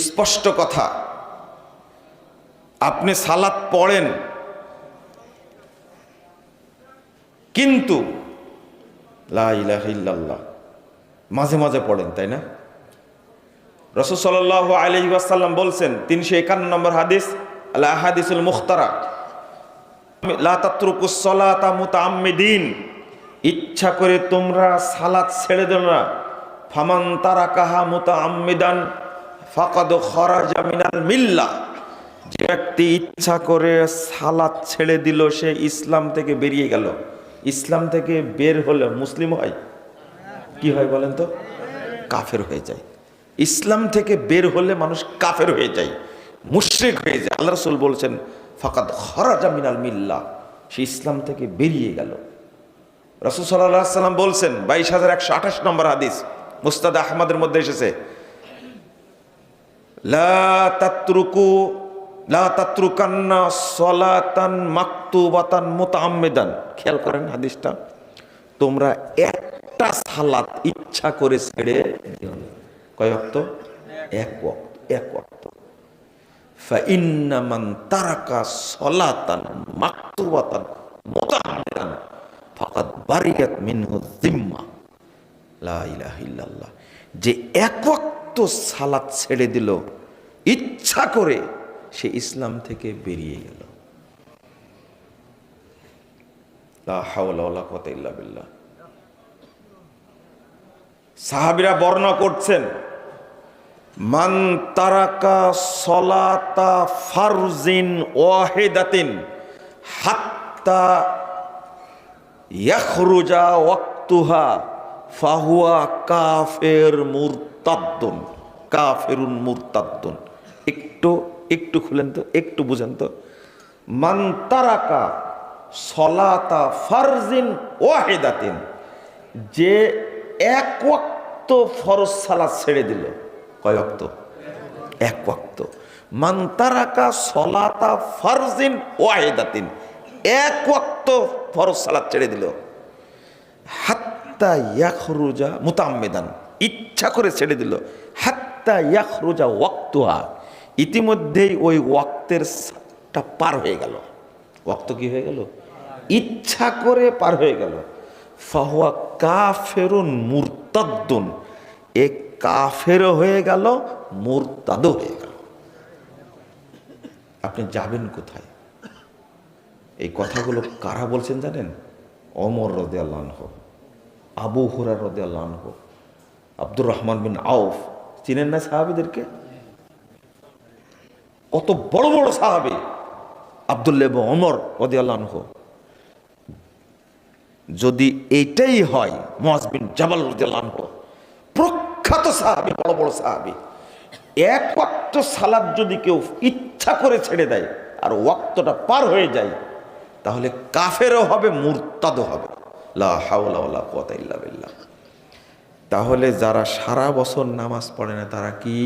স্পষ্ট কথা, আপনি সালাত পড়েন কিন্তু লা ইলাহা ইল্লাল্লাহ মাঝে মাঝে পড়েন, তাই না? রাসূল সাল্লাল্লাহু আলাইহি ওয়াসাল্লাম বলছেন 351 নম্বর হাদিস, আল আহাদিসুল মুখতারা, লা তাতরুকুস সালাতা মুতাআম্মিদিন, ইচ্ছা করে তোমরা সালাত ছেড়ে দেও না। ফামান তারাকাহা মুতাআম্মিদান ফাকাদ খারাজা মিনাল মিল্লাহ, যে ব্যক্তি ইচ্ছা করে সালাত ছেড়ে দিল সে ইসলাম থেকে বেরিয়ে গেল। ইসলাম থেকে বের হলে মুসলিম হয়? কি হয় বলেন তো? কাফের হয়ে যায়। ইসলাম থেকে বের হলে মানুষ কাফের হয়ে যায়, মুশরিক হয়ে যায়। আল্লাহ রাসূল বলছেন ফাকাদ খারাজা মিনাল মিল্লাহ, সে ইসলাম থেকে বেরিয়ে গেল। রাসূল সাল্লাল্লাহু আলাইহি ওয়াসাল্লাম বলছেন 22128 নম্বর হাদিস, মুসনাদ আহমদের মধ্যে এসেছে, লা তাতরুকান্না সালাতান মাকতুবাতান মুতাআম্মিদান। খেয়াল করেন হাদিসটা, তোমরা একটা সালাত ইচ্ছা করে ছেড়ে দিও না। কয় ওয়াক্ত? এক ওয়াক্ত, এক ওয়াক্ত। ফাইন্না মান তারাকা সালাতান মাকতুবাতান মুতাআম্মিদান ফাকাদ বারিয়াত মিনহু যিম্মা। লা ইলাহা ইল্লাল্লাহ, যে এক ওয়াক্ত সালাত ছেড়ে দিল ইচ্ছা করে, সে ইসলাম থেকে বেরিয়ে গেল। লা হাওলা ওয়ালা কুওয়াতা ইল্লা বিল্লাহ। সাহাবীরা বর্ণনা করছেন, মান তারাকা সলাতা ফারজিন ওয়াহিদাতিন হাত্তা ইয়াখরুজা ওয়াক্তুহা ফাহুয়া কাফের মুরতাদ্দুন, কাফেরুন মুরতাদ্দুন। একটু খুলেন তো, একটু বুঝেন তো। মান তারাকা সলাতা ফারজিন ওয়াহিদাতিন, যে এক ওয়াক্ত ফরজ সালাত ছেড়ে দিল। কয় ওয়াক্ত? এক ওয়াক্ত। মান তারাকা সলাতা ফারজিন ওয়াহিদাতিন, এক ওয়াক্ত ফরজ সালাত ছেড়ে দিল। হাত্তা ইয়াখরুজা মুতাআম্মিদান, ইচ্ছা করে ছেড়ে দিল। হাত্তা ইয়াখরুজা ওয়াক্তুহা, ইতিমধ্যেই ওই ওয়াক্তের পার হয়ে গেল। ওয়াক্ত কি হয়ে গেল? ইচ্ছা করে পার হয়ে গেল। ফাহুয়া কাফেরুন মুরতাদ্দুন, এ কাফের হয়ে গেল, মুরতাদও হয়ে গেল। আপনি যাবেন কোথায়? এই কথাগুলো কারা বলছেন জানেন? ওমর রাদিয়াল্লাহু আনহু, আবু হুরায়রা রাদিয়াল্লাহু আনহু, আব্দুর রহমান বিন আউফ। চিনেন না সাহাবীদেরকে? কত বড় বড় সাহাবী। আব্দুল্লাহ ইবনে ওমর রাদিয়াল্লাহু আনহু। যদি এইটাই হয়, মুআয বিন জাবাল রাদিয়াল্লাহু আনহু, প্রখ্যাত সাহাবী, বড় বড় সাহাবী, এক ওয়াক্ত সালাত যদি কেউ ইচ্ছা করে ছেড়ে দেয় আর ওয়াক্তটা পার হয়ে যায়, তাহলে কাফেরও হবে, মুরতাদও হবে। লা হাওলা ওয়ালা কুওয়াতা ইল্লা বিল্লাহ। তাহলে যারা সারা বছর নামাজ পড়ে না তারা কি